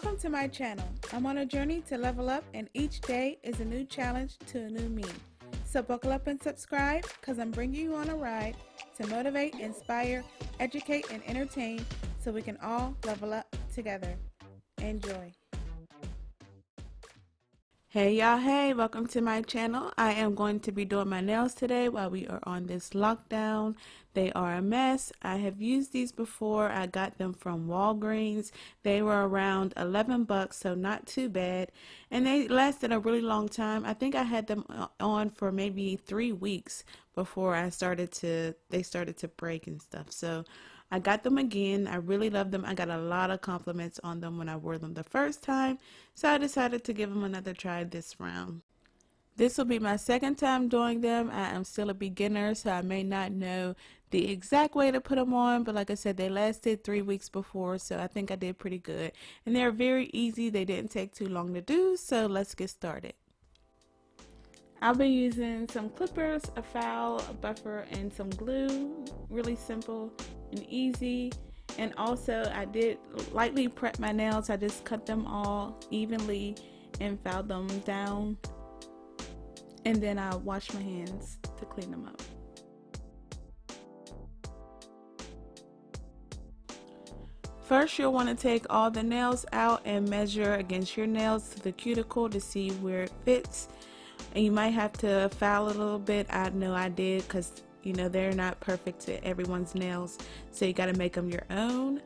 Welcome to my channel. I'm on a journey to level up, and each day is a new challenge to a new me. So buckle up and subscribe, because I'm bringing you on a ride to motivate, inspire, educate, and entertain so we can all level up together. Enjoy. Hey y'all, hey, welcome to my channel. I am going to be doing my nails today while we are on this lockdown. They are a mess. I have used these before. I got them from Walgreens. They were around 11 bucks, so not too bad. And they lasted a really long time. I think I had them on for maybe 3 weeks before they started to break and stuff. So I got them again. I really love them. I got a lot of compliments on them when I wore them the first time, so I decided to give them another try this round. This will be my second time doing them. I am still a beginner, so I may not know the exact way to put them on, but like I said, they lasted 3 weeks before, so I think I did pretty good. And they're very easy. They didn't take too long to do, so let's get started. I'll be using some clippers, a file, a buffer, and some glue. Really simple and easy. And also I did lightly prep my nails. I just cut them all evenly and filed them down. And then I wash my hands to clean them up. First, you'll want to take all the nails out and measure against your nails to the cuticle to see where it fits. And you might have to file a little bit. I know I did, because you know they're not perfect to everyone's nails, so you got to make them your own.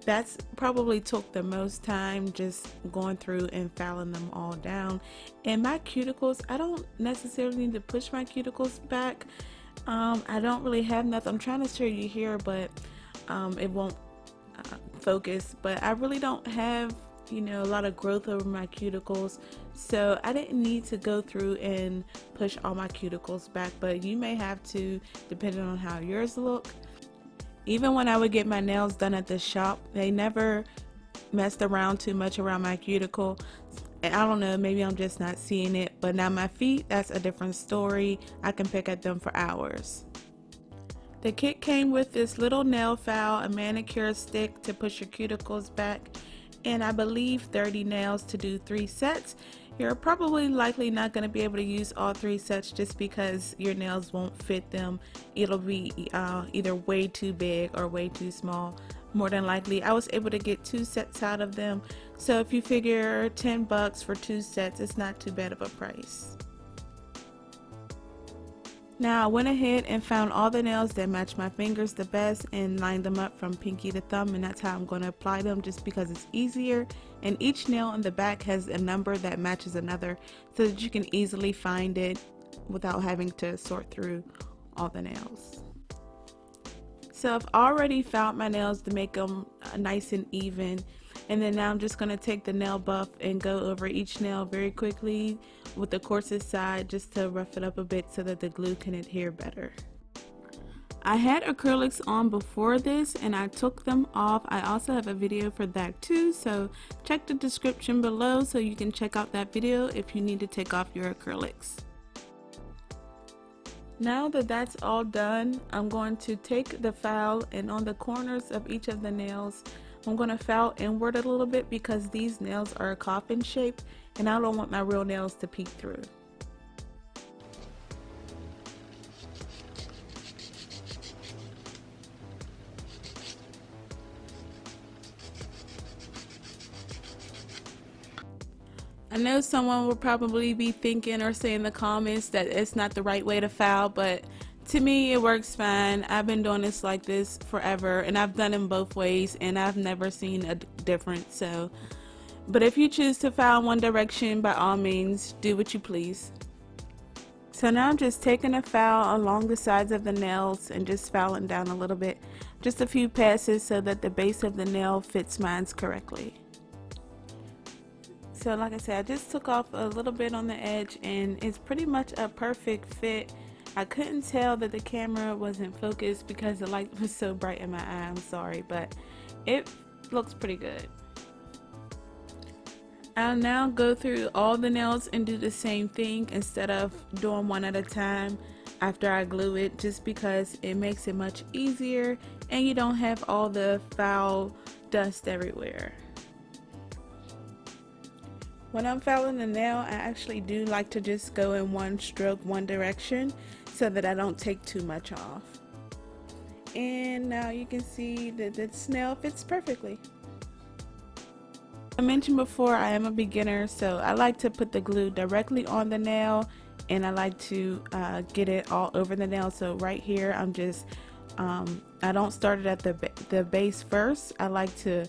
That's probably took the most time, just going through and filing them all down. And my cuticles, I don't necessarily need to push my cuticles back. I don't really have nothing. I'm trying to show you here, but it won't focus. But I really don't have, you know, a lot of growth over my cuticles, so I didn't need to go through and push all my cuticles back, but you may have to, depending on how yours look. Even when I would get my nails done at the shop, they never messed around too much around my cuticle. And I don't know, maybe I'm just not seeing it, but now my feet, that's a different story. I can pick at them for hours. The kit came with this little nail file, a manicure stick to push your cuticles back, and I believe 30 nails to do 3 sets. You're probably likely not going to be able to use all 3 sets just because your nails won't fit them. It'll be either way too big or way too small. More than likely, I was able to get 2 sets out of them. So if you figure 10 bucks for 2 sets, it's not too bad of a price. Now I went ahead and found all the nails that match my fingers the best and lined them up from pinky to thumb, and that's how I'm going to apply them, just because it's easier. And each nail in the back has a number that matches another, so that you can easily find it without having to sort through all the nails. So I've already filed my nails to make them nice and even, and then now I'm just going to take the nail buff and go over each nail very quickly with the coarsest side, just to rough it up a bit so that the glue can adhere better. I had acrylics on before this and I took them off. I also have a video for that too, so check the description below so you can check out that video if you need to take off your acrylics. Now that that's all done, I'm going to take the file, and on the corners of each of the nails I'm going to file inward a little bit, because these nails are a coffin shape and I don't want my real nails to peek through. I know someone will probably be thinking or say in the comments that it's not the right way to file, but to me it works fine. I've been doing this like this forever, and I've done them both ways and I've never seen a difference. So, but if you choose to file one direction, by all means do what you please. So now I'm just taking a file along the sides of the nails and just filing down a little bit, just a few passes, so that the base of the nail fits mine correctly. So like I said, I just took off a little bit on the edge and it's pretty much a perfect fit. I couldn't tell that the camera wasn't focused because the light was so bright in my eye. I'm sorry, but it looks pretty good. I'll now go through all the nails and do the same thing instead of doing one at a time after I glue it, just because it makes it much easier and you don't have all the foul dust everywhere. When I'm filing a nail, I actually do like to just go in one stroke, one direction, so that I don't take too much off. And now you can see that this nail fits perfectly. I mentioned before I am a beginner, so I like to put the glue directly on the nail, and I like to get it all over the nail. So right here I'm just I don't start it at the base first. I like to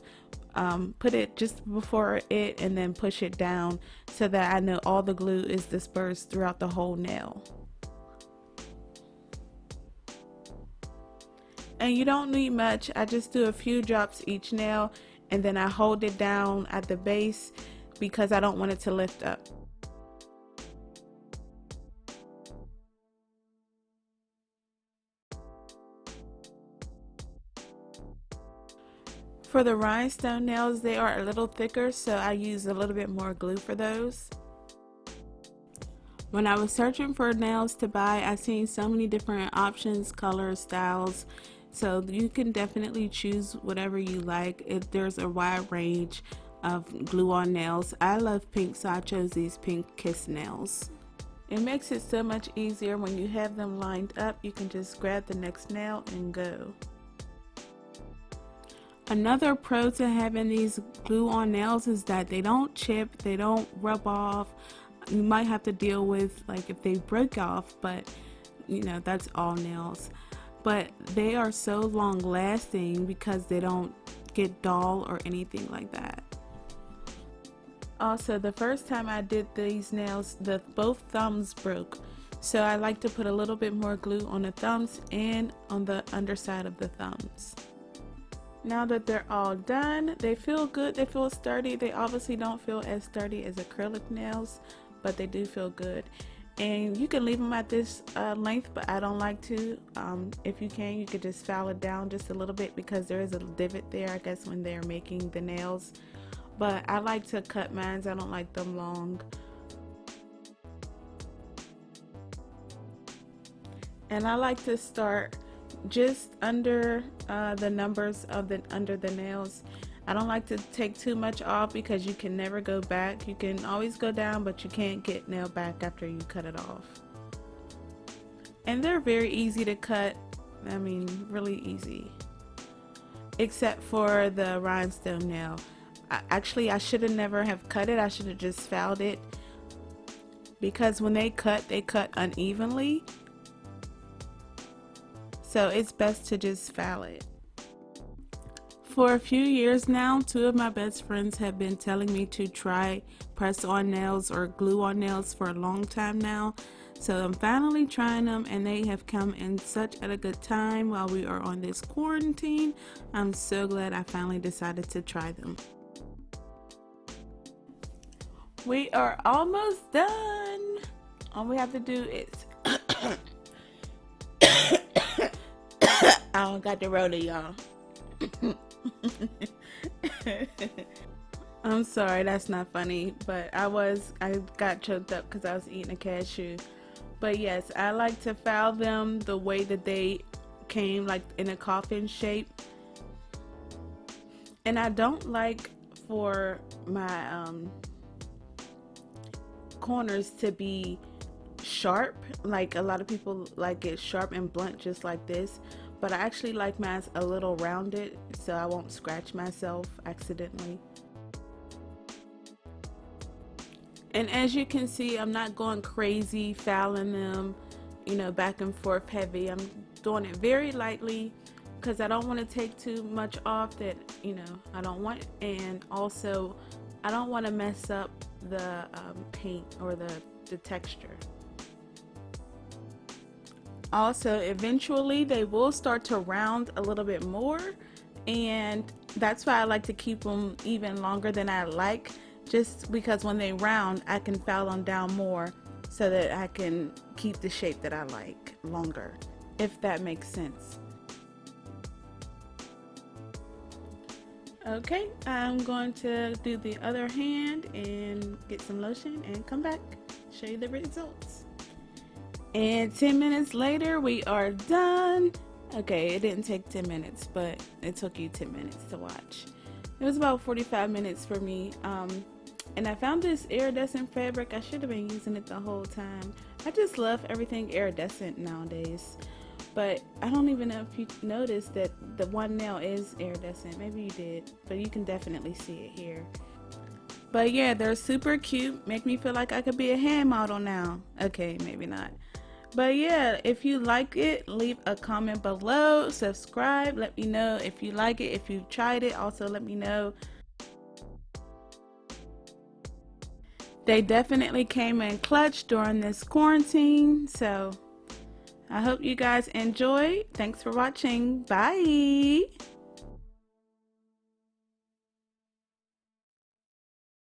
put it just before it and then push it down so that I know all the glue is dispersed throughout the whole nail. And you don't need much. I just do a few drops each nail, and then I hold it down at the base because I don't want it to lift up. For the rhinestone nails, they are a little thicker, so I use a little bit more glue for those. When I was searching for nails to buy, I seen so many different options, colors, styles, so you can definitely choose whatever you like. There's a wide range of glue-on nails. I love pink, so I chose these pinkkissnails. It makes it so much easier when you have them lined up. You can just grab the next nail and go. Another pro to having these glue-on nails is that they don't chip, they don't rub off. You might have to deal with like if they break off, but you know, that's all nails. But they are so long lasting because they don't get dull or anything like that. Also, the first time I did these nails, both thumbs broke. So I like to put a little bit more glue on the thumbs and on the underside of the thumbs. Now that they're all done, they feel good, they feel sturdy. They obviously don't feel as sturdy as acrylic nails, but they do feel good. And you can leave them at this length, but I don't like to. If you can, you could just file it down just a little bit because there is a divot there, I guess, when they're making the nails. But I like to cut mine, I don't like them long. And I like to start just under the numbers of under the nails. I don't like to take too much off because you can never go back. You can always go down, but you can't get nail back after you cut it off. And they're very easy to cut. I mean, really easy, except for the rhinestone nail. Actually, I should have never have cut it. I should have just filed it, because when they cut unevenly. So it's best to just file it. For a few years now, two of my best friends have been telling me to try press-on nails or glue-on nails for a long time now. So I'm finally trying them, and they have come in such at a good time while we are on this quarantine. I'm so glad I finally decided to try them. We are almost done. All we have to do is I don't got the rota, y'all. I'm sorry, that's not funny, but I got choked up because I was eating a cashew. But yes, I like to file them the way that they came, like in a coffin shape. And I don't like for my corners to be sharp, like a lot of people like it sharp and blunt just like this, but I actually like mine a little rounded so I won't scratch myself accidentally. And as you can see, I'm not going crazy filing them, you know, back and forth heavy. I'm doing it very lightly because I don't want to take too much off that, you know, I don't want, and also I don't want to mess up the paint or the texture. Also, eventually they will start to round a little bit more, and that's why I like to keep them even longer than I like, just because when they round I can file them down more so that I can keep the shape that I like longer, if that makes sense. Okay, I'm going to do the other hand and get some lotion and come back, show you the results. And 10 minutes later, we are done. Okay, it didn't take 10 minutes, but it took you 10 minutes to watch. It was about 45 minutes for me. And I found this iridescent fabric. I should have been using it the whole time. I just love everything iridescent nowadays. But I don't even know if you noticed that the one nail is iridescent. Maybe you did, but you can definitely see it here. But yeah, they're super cute. Make me feel like I could be a hand model now. Okay, maybe not. But yeah, if you like it, leave a comment below. Subscribe. Let me know if you like it. If you've tried it, also let me know. They definitely came in clutch during this quarantine. So I hope you guys enjoyed. Thanks for watching. Bye.